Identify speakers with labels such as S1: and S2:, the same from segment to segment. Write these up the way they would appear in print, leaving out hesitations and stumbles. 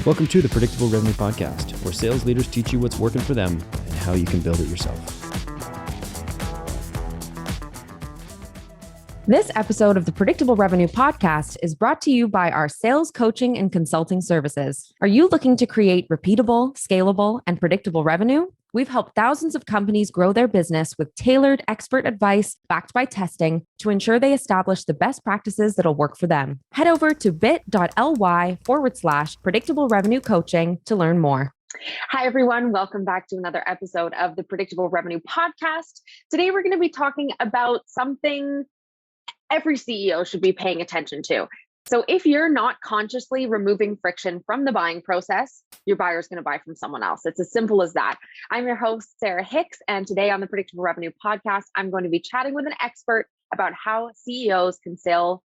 S1: Welcome to the Predictable Revenue Podcast, where sales leaders teach you what's working for them and how you can build it yourself.
S2: This episode of the Predictable Revenue Podcast is brought to you by our sales coaching and consulting services. Are you looking to create repeatable, scalable, and predictable revenue? We've helped thousands of companies grow their business with tailored expert advice backed by testing to ensure they establish the best practices that'll work for them. Head over to bit.ly/predictable revenue coaching to learn more.
S3: Hi, everyone. Welcome back to another episode of the Predictable Revenue Podcast. Today, we're going to be talking about something every CEO should be paying attention to. So if you're not consciously removing friction from the buying process, your buyer is going to buy from someone else. It's as simple as that. I'm your host, Sarah Hicks, and today on the Predictable Revenue Podcast, I'm going to be chatting with an expert about how CEOs can scale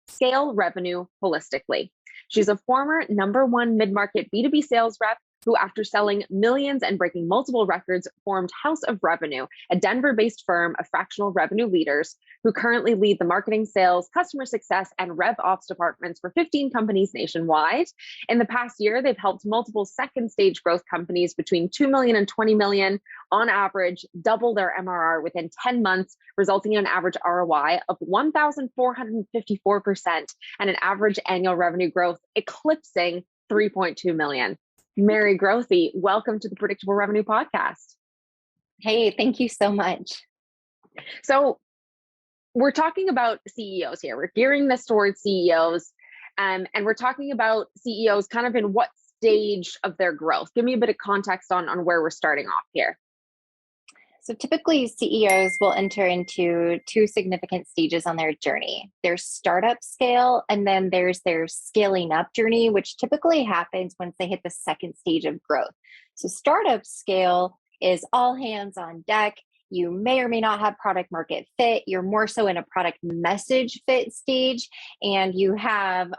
S3: revenue holistically. She's a former #1 MidMarket B2B sales rep who, after selling millions and breaking multiple records, formed House of Revenue, a Denver-based firm of fractional revenue leaders who currently lead the marketing, sales, customer success, and RevOps departments for 15 companies nationwide. In the past year, they've helped multiple second-stage growth companies between 2 million and 20 million on average double their MRR within 10 months, resulting in an average ROI of 1,454% and an average annual revenue growth eclipsing 3.2 million. Mary Grothe, welcome to the Predictable Revenue Podcast.
S4: Hey, thank you so much.
S3: So we're talking about CEOs here. We're gearing this towards CEOs, and we're talking about CEOs kind of in what stage of their growth. Give me a bit of context on where we're starting off here.
S4: So typically CEOs will enter into two significant stages on their journey. There's startup scale, and then there's their scaling up journey, which typically happens once they hit the second stage of growth. So startup scale is all hands on deck. You may or may not have product market fit. You're more so in a product message fit stage, and you have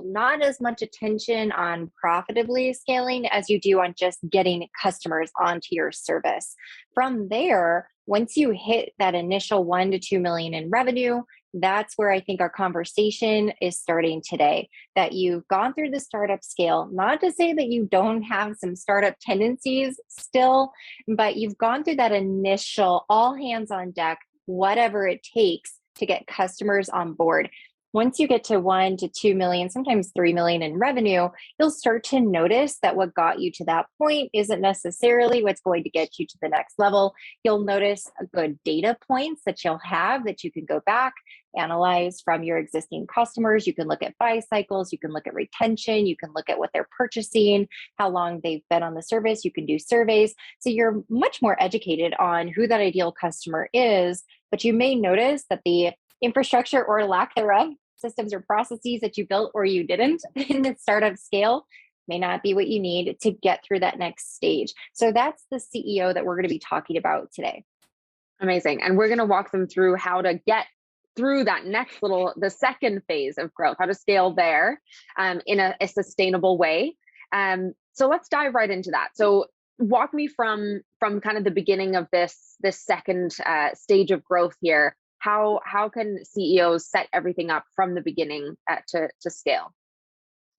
S4: not as much attention on profitably scaling as you do on just getting customers onto your service. From there, once you hit that initial 1 to 2 million in revenue, that's where I think our conversation is starting today. That you've gone through the startup scale, not to say that you don't have some startup tendencies still, but you've gone through that initial all hands on deck, whatever it takes to get customers on board. Once you get to 1 to 2 million, sometimes 3 million in revenue, you'll start to notice that what got you to that point isn't necessarily what's going to get you to the next level. You'll notice good data points that you'll have that you can go back, analyze from your existing customers. You can look at buy cycles, you can look at retention, you can look at what they're purchasing, how long they've been on the service, you can do surveys. So you're much more educated on who that ideal customer is, but you may notice that the infrastructure or lack thereof, systems or processes that you built or you didn't in the startup scale may not be what you need to get through that next stage. So that's the CEO that we're going to be talking about today.
S3: Amazing. And we're going to walk them through how to get through that the second phase of growth, how to scale there in a sustainable way. So let's dive right into that. So walk me from kind of the beginning of this second stage of growth here. How can CEOs set everything up from the beginning to scale?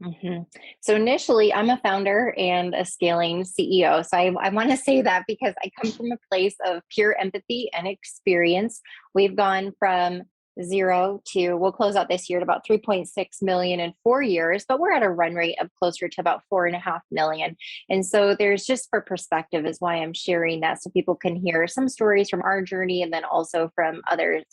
S4: Mm-hmm. So initially, I'm a founder and a scaling CEO. So I want to say that because I come from a place of pure empathy and experience. We've gone from 0 to, we'll close out this year at about 3.6 million in 4 years, but we're at a run rate of closer to about 4.5 million. And so there's, just for perspective, is why I'm sharing that, so people can hear some stories from our journey and then also from other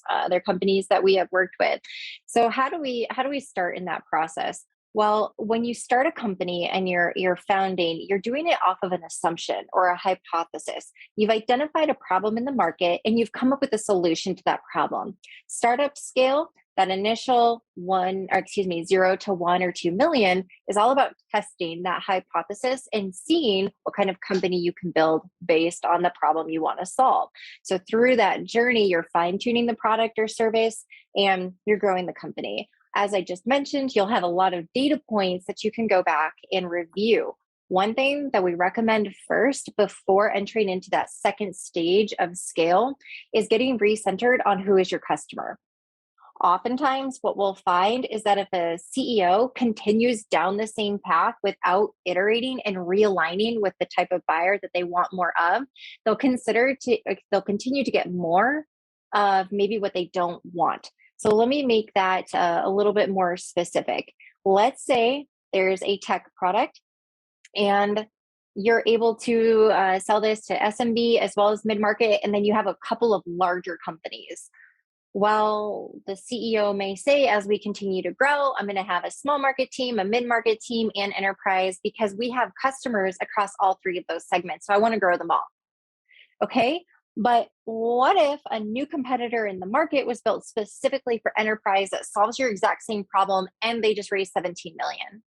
S4: companies that we have worked with. So how do we start in that process? Well, when you start a company and you're founding, you're doing it off of an assumption or a hypothesis. You've identified a problem in the market and you've come up with a solution to that problem. Startup scale, that initial 0 to 1 or 2 million is all about testing that hypothesis and seeing what kind of company you can build based on the problem you want to solve. So through that journey, you're fine-tuning the product or service and you're growing the company. As I just mentioned, you'll have a lot of data points that you can go back and review. One thing that we recommend first before entering into that second stage of scale is getting recentered on who is your customer. Oftentimes, what we'll find is that if a CEO continues down the same path without iterating and realigning with the type of buyer that they want more of, they'll continue to get more of maybe what they don't want. So let me make that a little bit more specific. Let's say there's a tech product and you're able to sell this to SMB as well as mid-market, and then you have a couple of larger companies. Well, the CEO may say, as we continue to grow, I'm going to have a small market team, a mid-market team, and enterprise because we have customers across all three of those segments. So I want to grow them all. Okay. But what if a new competitor in the market was built specifically for enterprise that solves your exact same problem and they just raised 17 million?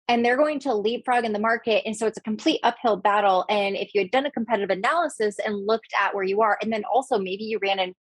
S4: And they're going to leapfrog in the market. And so it's a complete uphill battle. And if you had done a competitive analysis and looked at where you are, and then also maybe you ran an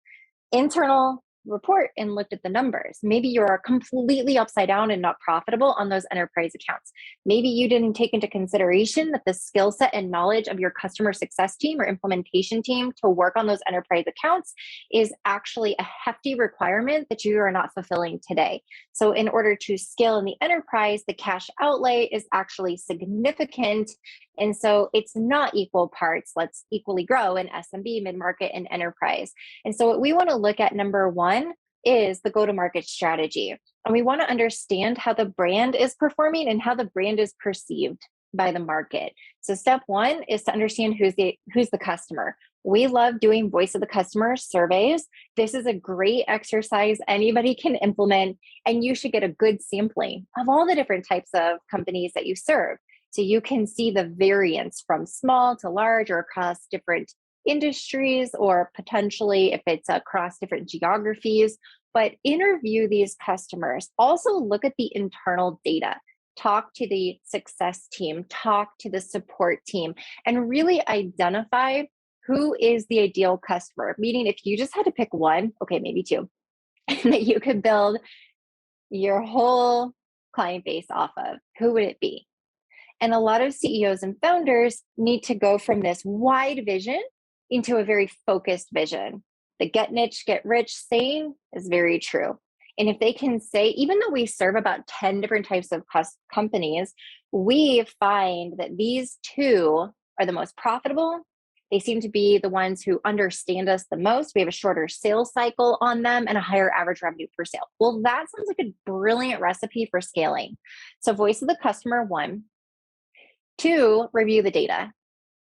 S4: internal report and looked at the numbers. Maybe you're completely upside down and not profitable on those enterprise accounts. Maybe you didn't take into consideration that the skill set and knowledge of your customer success team or implementation team to work on those enterprise accounts is actually a hefty requirement that you are not fulfilling today. So in order to scale in the enterprise, the cash outlay is actually significant. And so it's not equal parts. Let's equally grow in SMB, mid-market, and enterprise. And so what we want to look at, number one, is the go-to-market strategy. And we want to understand how the brand is performing and how the brand is perceived by the market. So step one is to understand who's the customer. We love doing voice of the customer surveys. This is a great exercise anybody can implement, and you should get a good sampling of all the different types of companies that you serve. So you can see the variance from small to large or across different industries, or potentially if it's across different geographies. But interview these customers. Also look at the internal data. Talk to the success team, talk to the support team, and really identify who is the ideal customer. Meaning, if you just had to pick one, okay, maybe two, that you could build your whole client base off of, who would it be? And a lot of CEOs and founders need to go from this wide vision into a very focused vision. The get niche, get rich saying is very true. And if they can say, even though we serve about 10 different types of companies, we find that these two are the most profitable. They seem to be the ones who understand us the most. We have a shorter sales cycle on them and a higher average revenue per sale. Well, that sounds like a brilliant recipe for scaling. So voice of the customer, one. Two, review the data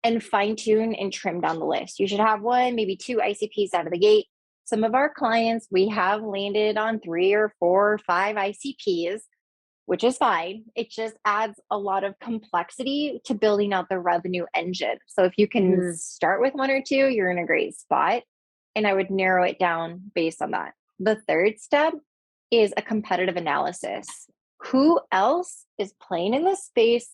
S4: and fine tune and trim down the list. You should have one, maybe two ICPs out of the gate. Some of our clients, we have landed on 3 or 4 or 5 ICPs, which is fine. It just adds a lot of complexity to building out the revenue engine. So if you can start with 1 or 2, you're in a great spot. And I would narrow it down based on that. The third step is a competitive analysis. Who else is playing in this space?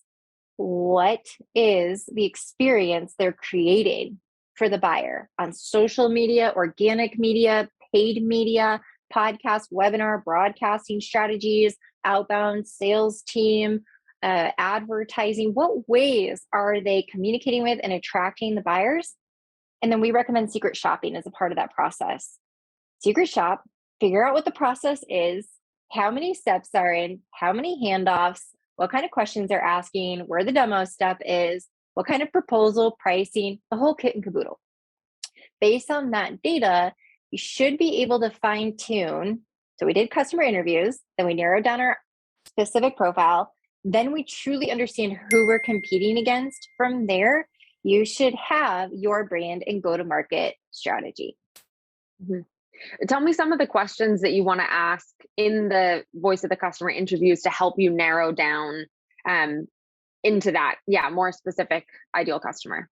S4: What is the experience they're creating for the buyer on social media, organic media, paid media, podcast, webinar, broadcasting strategies, outbound sales team, advertising? What ways are they communicating with and attracting the buyers? And then we recommend secret shopping as a part of that process. Secret shop, figure out what the process is, how many steps are in, how many handoffs, what kind of questions they're asking, where the demo step is, what kind of proposal, pricing, the whole kit and caboodle. Based on that data, you should be able to fine tune. So we did customer interviews, then we narrowed down our specific profile. Then we truly understand who we're competing against. From there, you should have your brand and go-to-market strategy.
S3: Mm-hmm. Tell me some of the questions that you want to ask in the voice of the customer interviews to help you narrow down into that, more specific ideal customer.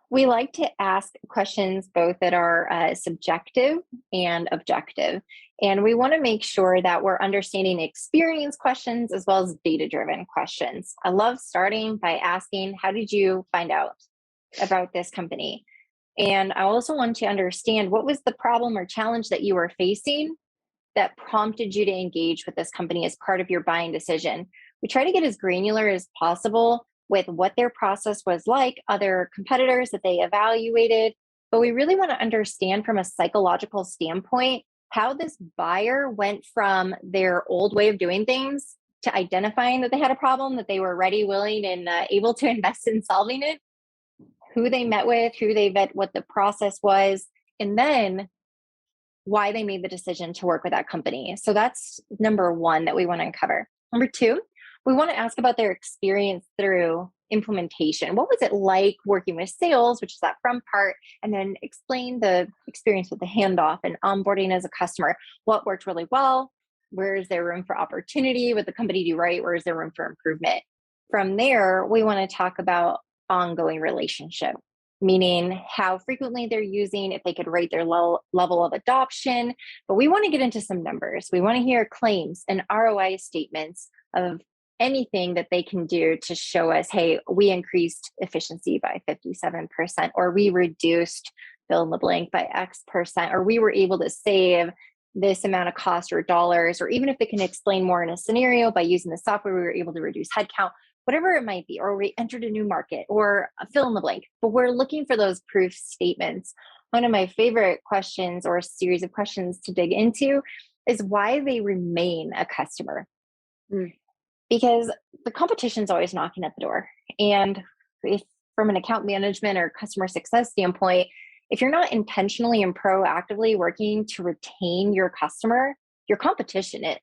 S4: We like to ask questions both that are subjective and objective. And we want to make sure that we're understanding experience questions as well as data-driven questions. I love starting by asking, how did you find out about this company? And I also want to understand, what was the problem or challenge that you were facing that prompted you to engage with this company as part of your buying decision? We try to get as granular as possible with what their process was like, other competitors that they evaluated, but we really want to understand from a psychological standpoint, how this buyer went from their old way of doing things to identifying that they had a problem, that they were ready, willing, and able to invest in solving it, who they met with, who they met, what the process was, and then why they made the decision to work with that company. So that's number one that we want to uncover. Number two, we want to ask about their experience through implementation. What was it like working with sales, which is that front part, and then explain the experience with the handoff and onboarding as a customer. What worked really well? Where is there room for opportunity? What the company do right? Where is there room for improvement? From there, we want to talk about ongoing relationship, meaning how frequently they're using, if they could rate their level of adoption. But we want to get into some numbers. We want to hear claims and ROI statements of anything that they can do to show us, hey, we increased efficiency by 57%, or we reduced fill in the blank by X%, or we were able to save this amount of cost or dollars, or even if they can explain more in a scenario by using the software, we were able to reduce headcount, whatever it might be, or we entered a new market, or fill in the blank. But we're looking for those proof statements. One of my favorite questions, or a series of questions to dig into, is why they remain a customer. Because the competition's always knocking at the door. And if from an account management or customer success standpoint, if you're not intentionally and proactively working to retain your customer, your competition is.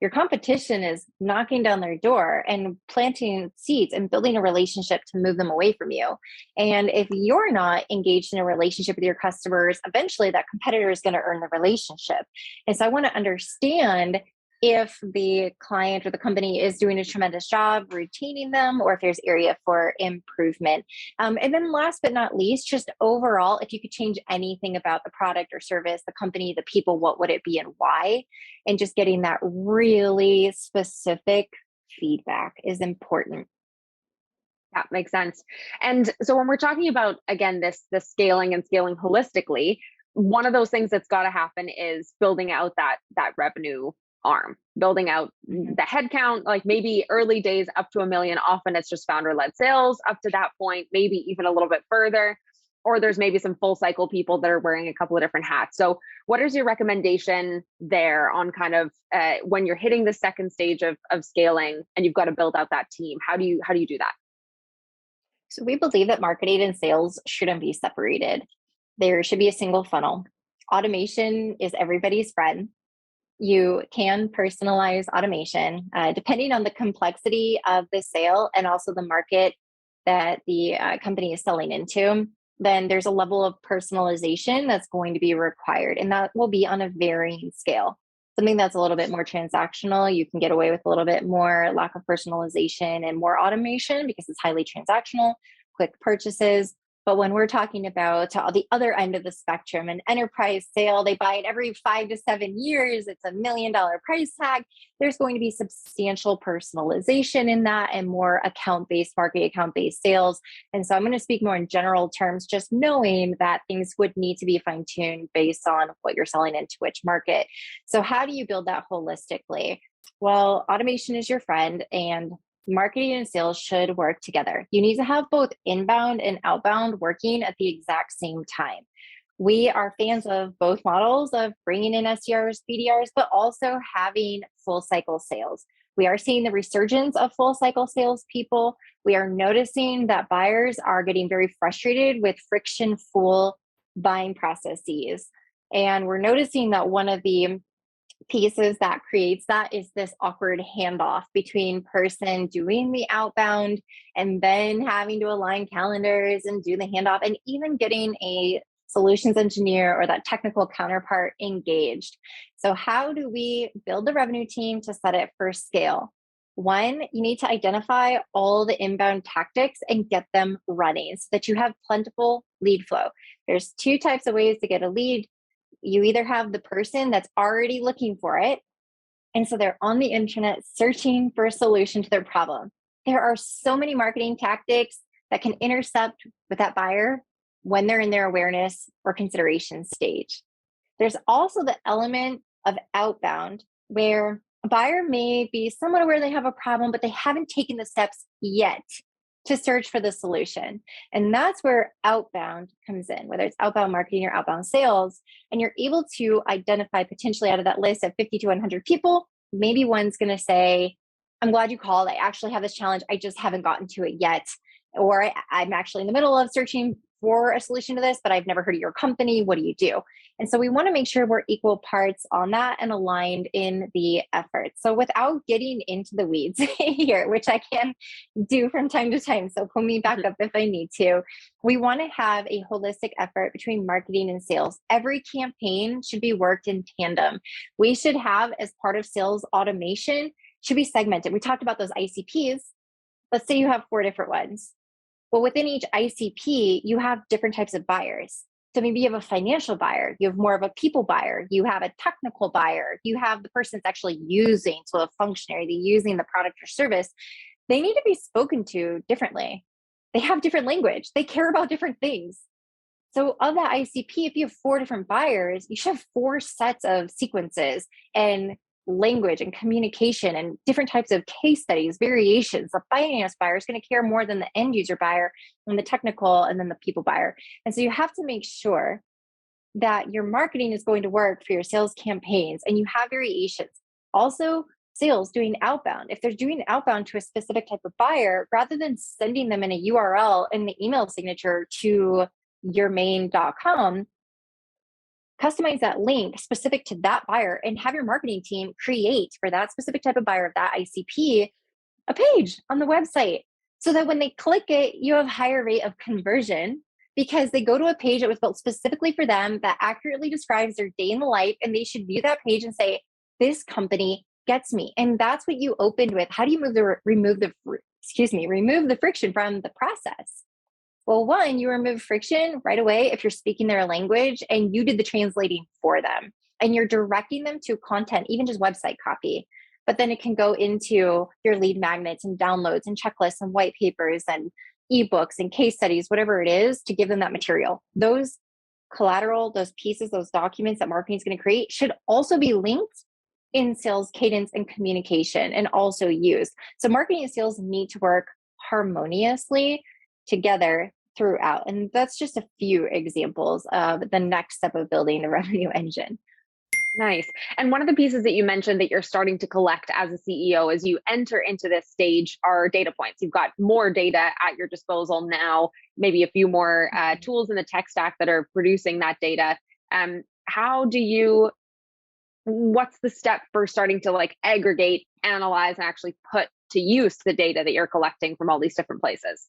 S4: Your competition is knocking down their door and planting seeds and building a relationship to move them away from you. And if you're not engaged in a relationship with your customers, eventually that competitor is going to earn the relationship. And so I want to understand if the client or the company is doing a tremendous job retaining them, or if there's area for improvement. And then last but not least, just overall, if you could change anything about the product or service, the company, the people, what would it be and why? And just getting that really specific feedback is important.
S3: That makes sense. And so when we're talking about, again, this scaling and scaling holistically, one of those things that's got to happen is building out that revenue arm, building out the headcount, like maybe early days up to 1 million. Often it's just founder-led sales up to that point, maybe even a little bit further, or there's maybe some full cycle people that are wearing a couple of different hats. So what is your recommendation there on kind of when you're hitting the second stage of scaling and you've got to build out that team? How do you do that?
S4: So we believe that marketing and sales shouldn't be separated. There should be a single funnel. Automation is everybody's friend. You can personalize automation depending on the complexity of the sale and also the market that the company is selling into. Then there's a level of personalization that's going to be required, and that will be on a varying scale. Something that's a little bit more transactional, you can get away with a little bit more lack of personalization and more automation because it's highly transactional, quick purchases. But when we're talking about the other end of the spectrum, an enterprise sale, they buy it every 5 to 7 years. It's $1 million price tag. There's going to be substantial personalization in that and more account-based marketing, account-based sales. And so I'm going to speak more in general terms, just knowing that things would need to be fine-tuned based on what you're selling into which market. So how do you build that holistically? Well, automation is your friend, and marketing and sales should work together. You need to have both inbound and outbound working at the exact same time. We are fans of both models of bringing in SDRs, BDRs, but also having full cycle sales. We are seeing the resurgence of full cycle sales people. We are noticing that buyers are getting very frustrated with friction-full buying processes. And we're noticing that one of the pieces that creates that is this awkward handoff between person doing the outbound and then having to align calendars and do the handoff, and even getting a solutions engineer or that technical counterpart engaged. So how do we build the revenue team to set it for scale? One, you need to identify all the inbound tactics and get them running so that you have plentiful lead flow. There's 2 types of ways to get a lead. You either have the person that's already looking for it, and so they're on the internet searching for a solution to their problem. There are so many marketing tactics that can intercept with that buyer when they're in their awareness or consideration stage. There's also the element of outbound, where a buyer may be somewhat aware they have a problem, but they haven't taken the steps yet to search for the solution. And that's where outbound comes in, whether it's outbound marketing or outbound sales. And you're able to identify potentially out of that list of 50 to 100 people, maybe one's going to say, I'm glad you called. I actually have this challenge. I just haven't gotten to it yet. Or I'm actually in the middle of searching for a solution to this, but I've never heard of your company. What do you do? And so we want to make sure we're equal parts on that and aligned in the effort. So without getting into the weeds here, which I can do from time to time, so pull me back up if I need to, we want to have a holistic effort between marketing and sales. Every campaign should be worked in tandem. We should have, as part of sales automation, should be segmented. We talked about those ICPs. Let's say you have 4 different ones. Well, within each ICP, you have different types of buyers. So maybe you have a financial buyer, you have more of a people buyer, you have a technical buyer, you have the person that's actually using, so a functionary, they're using the product or service. They need to be spoken to differently. They have different language. They care about different things. So of that ICP, if you have 4 different buyers, you should have 4 sets of sequences and language and communication and different types of case studies, variations. The finance buyer is going to care more than the end user buyer and the technical and then the people buyer. And so you have to make sure that your marketing is going to work for your sales campaigns and you have variations. Also, sales doing outbound. If they're doing outbound to a specific type of buyer, rather than sending them in a URL in the email signature to yourmain.com, customize that link specific to that buyer and have your marketing team create for that specific type of buyer of that ICP a page on the website so that when they click it, you have higher rate of conversion because they go to a page that was built specifically for them that accurately describes their day in the life, and they should view that page and say, this company gets me. And that's what you opened with. How do you remove the friction from the process? Well, one, you remove friction right away if you're speaking their language and you did the translating for them and you're directing them to content, even just website copy. But then it can go into your lead magnets and downloads and checklists and white papers and ebooks and case studies, whatever it is, to give them that material. Those collateral, those pieces, those documents that marketing is going to create should also be linked in sales cadence and communication and also used. So marketing and sales need to work harmoniously together throughout. And that's just a few examples of the next step of building the revenue engine.
S3: Nice. And one of the pieces that you mentioned that you're starting to collect as a CEO as you enter into this stage are data points. You've got more data at your disposal now, maybe a few more tools in the tech stack that are producing that data. What's the step for starting to aggregate, analyze, and actually put to use the data that you're collecting from all these different places?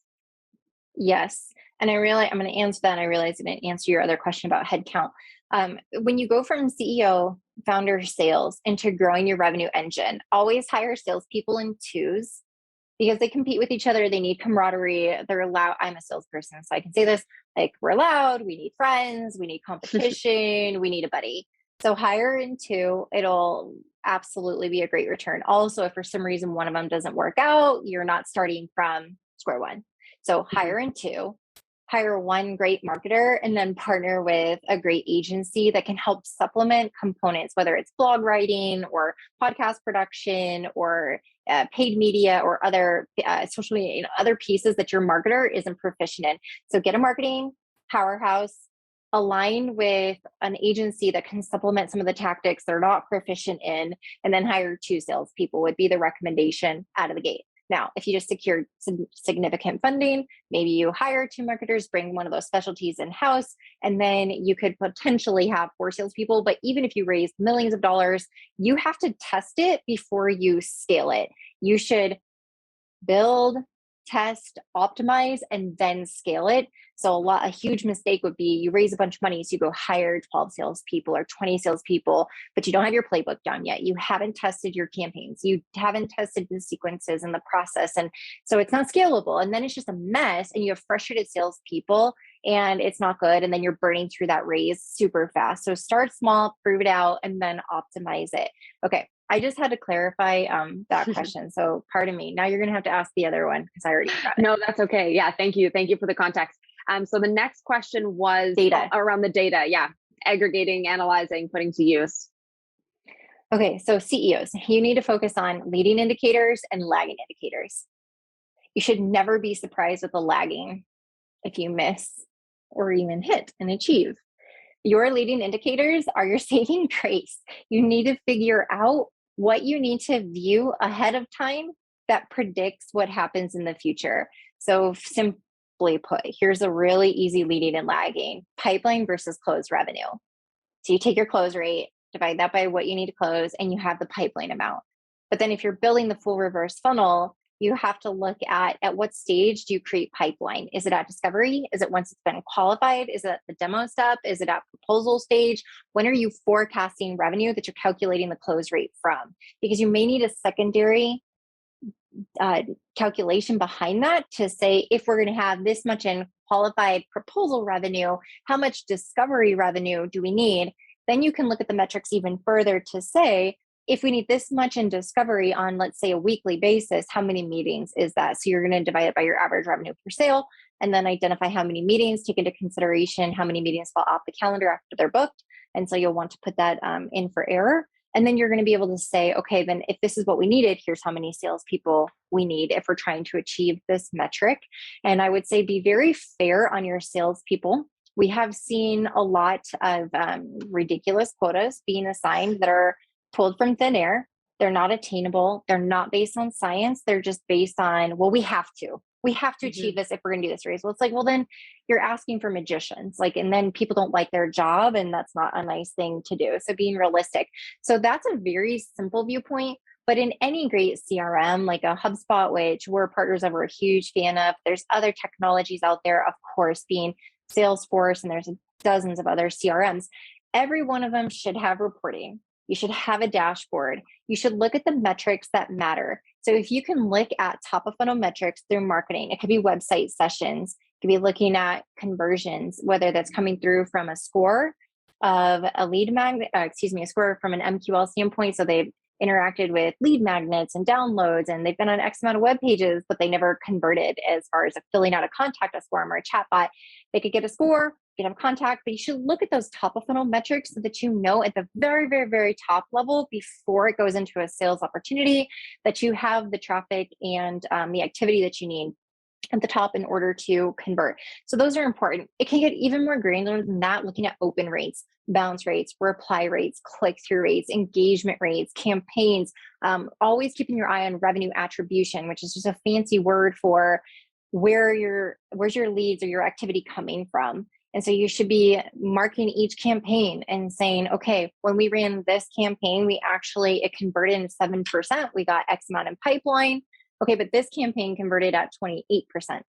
S4: Yes. And I'm going to answer that. And I realize I didn't answer your other question about headcount. When you go from CEO, founder, sales into growing your revenue engine, always hire salespeople in twos because they compete with each other. They need camaraderie. They're loud. I'm a salesperson, so I can say this, we're loud. We need friends. We need competition. We need a buddy. So hire in two. It'll absolutely be a great return. Also, if for some reason one of them doesn't work out, you're not starting from square one. So hire in two, hire one great marketer, and then partner with a great agency that can help supplement components, whether it's blog writing or podcast production or paid media or other social media, other pieces that your marketer isn't proficient in. So get a marketing powerhouse, align with an agency that can supplement some of the tactics they're not proficient in, and then hire two salespeople would be the recommendation out of the gate. Now, if you just secured some significant funding, maybe you hire two marketers, bring one of those specialties in-house, and then you could potentially have 4 salespeople. But even if you raise millions of dollars, you have to test it before you scale it. You should build, test, optimize, and then scale it. So a huge mistake would be you raise a bunch of money, so you go hire 12 salespeople or 20 salespeople, but you don't have your playbook done yet. You haven't tested your campaigns. You haven't tested the sequences and the process. And so it's not scalable. And then it's just a mess and you have frustrated salespeople and it's not good. And then you're burning through that raise super fast. So start small, prove it out, and then optimize it. Okay. I just had to clarify that question. So pardon me. Now you're going to have to ask the other one because I already forgot it.
S3: No, that's okay. Yeah. Thank you. Thank you for the context. So the next question was
S4: data.
S3: Around the data. Yeah. Aggregating, analyzing, putting to use.
S4: Okay. So CEOs, you need to focus on leading indicators and lagging indicators. You should never be surprised with the lagging if you miss or even hit and achieve. Your leading indicators are your saving grace. You need to figure out what you need to view ahead of time that predicts what happens in the future. So simply put, here's a really easy leading and lagging: pipeline versus closed revenue. So you take your close rate, divide that by what you need to close, and you have the pipeline amount. But then if you're building the full reverse funnel, you have to look at what stage do you create pipeline? Is it at discovery? Is it once it's been qualified? Is it at the demo step? Is it at proposal stage? When are you forecasting revenue that you're calculating the close rate from? Because you may need a secondary calculation behind that to say, if we're going to have this much in qualified proposal revenue, how much discovery revenue do we need? Then you can look at the metrics even further to say, if we need this much in discovery on, let's say, a weekly basis, how many meetings is that? So you're going to divide it by your average revenue per sale, and then identify how many meetings, take into consideration how many meetings fall off the calendar after they're booked. And so you'll want to put that in for error. And then you're going to be able to say, okay, then if this is what we needed, here's how many salespeople we need if we're trying to achieve this metric. And I would say be very fair on your salespeople. We have seen a lot of ridiculous quotas being assigned that are pulled from thin air. They're not attainable. They're not based on science. They're just based on, well, we have to achieve this if we're going to do this raise. Well, it's like, well, then you're asking for magicians, and then people don't like their job, and that's not a nice thing to do. So being realistic. So that's a very simple viewpoint, but in any great CRM, like a HubSpot, which we're partners of, we're a huge fan of, there's other technologies out there, of course, being Salesforce, and there's dozens of other CRMs. Every one of them should have reporting. You should have a dashboard. You should look at the metrics that matter. So if you can look at top of funnel metrics through marketing, it could be website sessions, it could be looking at conversions, whether that's coming through from a score of a lead magnet, a score from an MQL standpoint. So they've interacted with lead magnets and downloads, and they've been on X amount of web pages, but they never converted as far as filling out a contact us form or a chatbot. They could get a score, you can have contact, but you should look at those top of funnel metrics so that you know at the very, very, very top level, before it goes into a sales opportunity, that you have the traffic and the activity that you need at the top in order to convert. So those are important. It can get even more granular than that, looking at open rates, bounce rates, reply rates, click-through rates, engagement rates, campaigns, always keeping your eye on revenue attribution, which is just a fancy word for where's your leads or your activity coming from. And so you should be marking each campaign and saying, okay, when we ran this campaign, it converted in 7%. We got X amount in pipeline. Okay, but this campaign converted at 28%.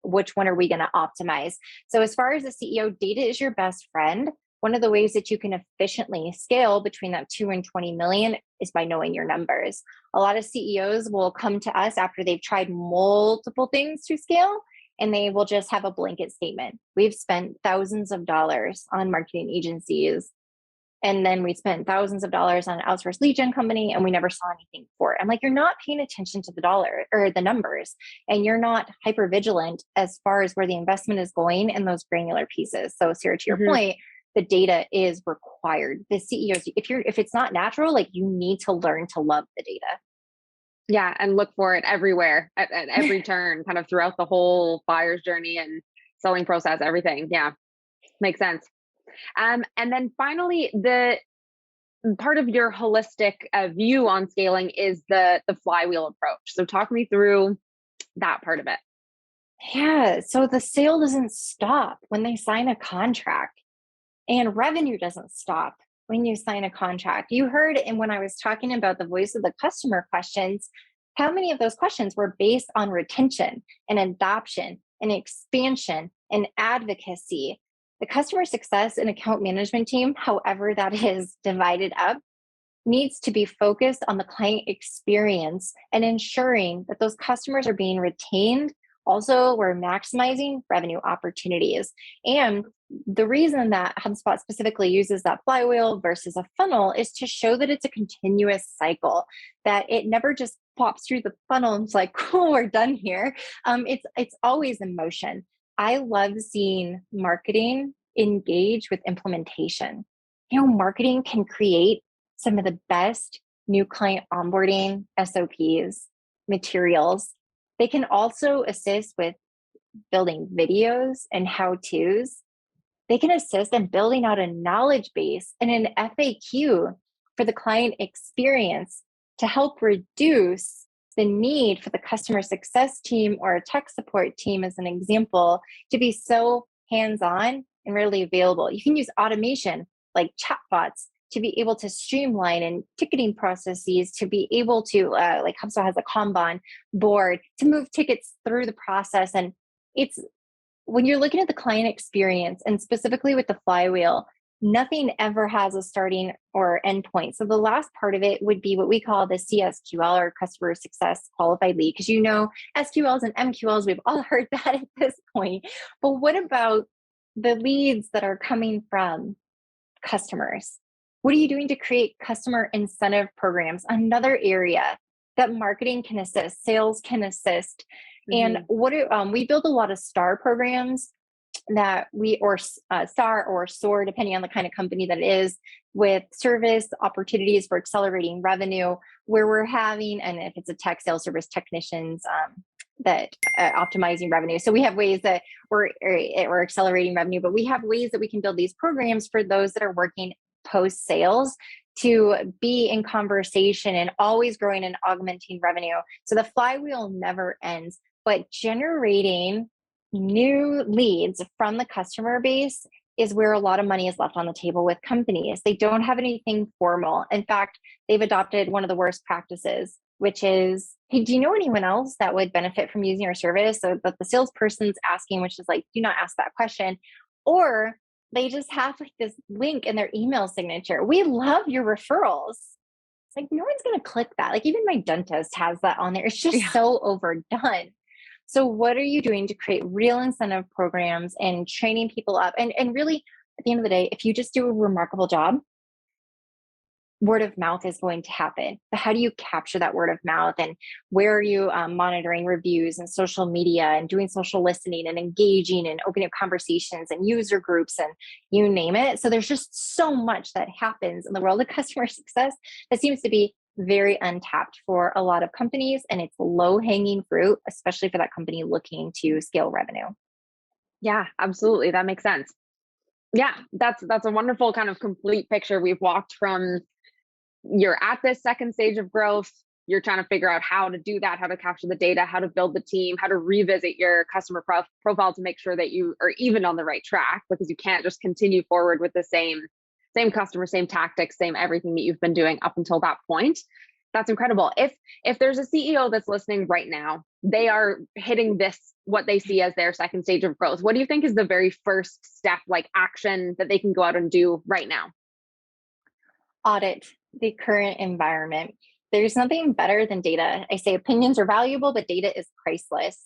S4: Which one are we going to optimize? So as far as the CEO, data is your best friend. One of the ways that you can efficiently scale between that 2 and 20 million is by knowing your numbers. A lot of CEOs will come to us after they've tried multiple things to scale, and they will just have a blanket statement. We've spent thousands of dollars on marketing agencies, and then we spent thousands of dollars on an outsourced lead gen company, and we never saw anything for it. I'm like, you're not paying attention to the dollar or the numbers, and you're not hyper vigilant as far as where the investment is going in those granular pieces. So Sarah, to your point, the data is required. The CEOs, if it's not natural, you need to learn to love the data.
S3: Yeah, and look for it everywhere at every turn, kind of throughout the whole buyer's journey and selling process, everything. Yeah, makes sense. And then finally, the part of your holistic view on scaling is the flywheel approach. So talk me through that part of it.
S4: Yeah, so the sale doesn't stop when they sign a contract, and revenue doesn't stop when you sign a contract. You heard, and when I was talking about the voice of the customer questions, how many of those questions were based on retention and adoption and expansion and advocacy? The customer success and account management team, however that is divided up, needs to be focused on the client experience and ensuring that those customers are being retained. Also, we're maximizing revenue opportunities. And the reason that HubSpot specifically uses that flywheel versus a funnel is to show that it's a continuous cycle, that it never just pops through the funnel and it's like, cool, we're done here. It's always in motion. I love seeing marketing engage with implementation. Marketing can create some of the best new client onboarding SOPs, materials They can also assist with building videos and how-tos. They can assist in building out a knowledge base and an FAQ for the client experience to help reduce the need for the customer success team or a tech support team, as an example, to be so hands-on and readily available. You can use automation like chatbots to be able to streamline and ticketing processes, to be able to, like HubSpot has a Kanban board to move tickets through the process. And it's, when you're looking at the client experience, and specifically with the Flywheel, nothing ever has a starting or end point. So the last part of it would be what we call the CSQL, or customer success qualified lead, because SQLs and MQLs, we've all heard that at this point. But what about the leads that are coming from customers? What are you doing to create customer incentive programs? Another area that marketing can assist, sales can assist. And we build a lot of STAR programs that STAR or SOAR, depending on the kind of company that it is, with service opportunities for accelerating revenue, where we're having, and if it's a tech sales service, technicians that optimizing revenue. So we have ways that we're accelerating revenue, but we have ways that we can build these programs for those that are working post sales to be in conversation and always growing and augmenting revenue. So the flywheel never ends, but generating new leads from the customer base is where a lot of money is left on the table with companies. They don't have anything formal. In fact, they've adopted one of the worst practices, which is, hey, do you know anyone else that would benefit from using our service? So that the salesperson's asking, which is like, do not ask that question. Or they just have like this link in their email signature. We love your referrals. It's like, no one's going to click that. Like even my dentist has that on there. It's just so overdone. So what are you doing to create real incentive programs and training people up? And really, at the end of the day, if you just do a remarkable job, word of mouth is going to happen. But how do you capture that word of mouth? And where are you monitoring reviews and social media and doing social listening and engaging and opening up conversations and user groups and you name it? So there's just so much that happens in the world of customer success that seems to be very untapped for a lot of companies, and it's low-hanging fruit, especially for that company looking to scale revenue.
S3: Yeah, absolutely. That makes sense. Yeah, that's a wonderful kind of complete picture. We've walked from you're at this second stage of growth, you're trying to figure out how to do that, how to capture the data, how to build the team, how to revisit your customer profile to make sure that you are even on the right track, because you can't just continue forward with the same customer, same tactics, same everything that you've been doing up until that point. That's incredible. If there's a CEO that's listening right now, they are hitting this, what they see as their second stage of growth. What do you think is the very first step, like action that they can go out and do right now?
S4: Audit the current environment. There's nothing better than data. I say opinions are valuable, but data is priceless.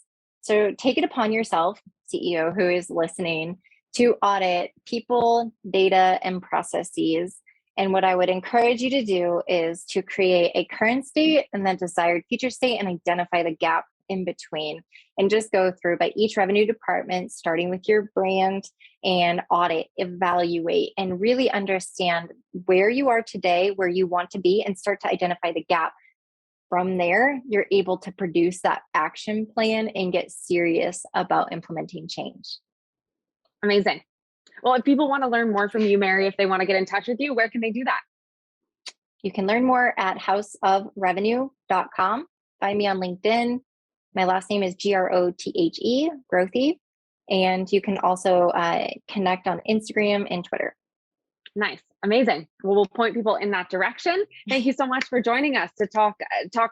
S4: So take it upon yourself, CEO who is listening, to audit people, data, and processes. And what I would encourage you to do is to create a current state and then desired future state and identify the gap in between, and just go through by each revenue department, starting with your brand, and audit, evaluate, and really understand where you are today, where you want to be, and start to identify the gap. From there, you're able to produce that action plan and get serious about implementing change.
S3: Amazing. Well, if people want to learn more from you, Mary, if they want to get in touch with you, where can they do that?
S4: You can learn more at houseofrevenue.com. Find me on LinkedIn. My last name is Grothe, Grothe. And you can also connect on Instagram and Twitter.
S3: Nice. Amazing. Well, we'll point people in that direction. Thank you so much for joining us to talk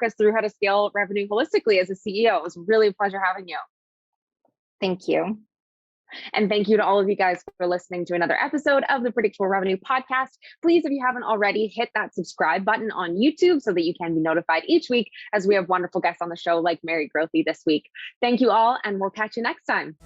S3: us through how to scale revenue holistically as a CEO. It was really a pleasure having you.
S4: Thank you.
S3: And thank you to all of you guys for listening to another episode of the Predictable Revenue Podcast. Please, if you haven't already, hit that subscribe button on YouTube so that you can be notified each week as we have wonderful guests on the show like Mary Grothe this week. Thank you all, and we'll catch you next time.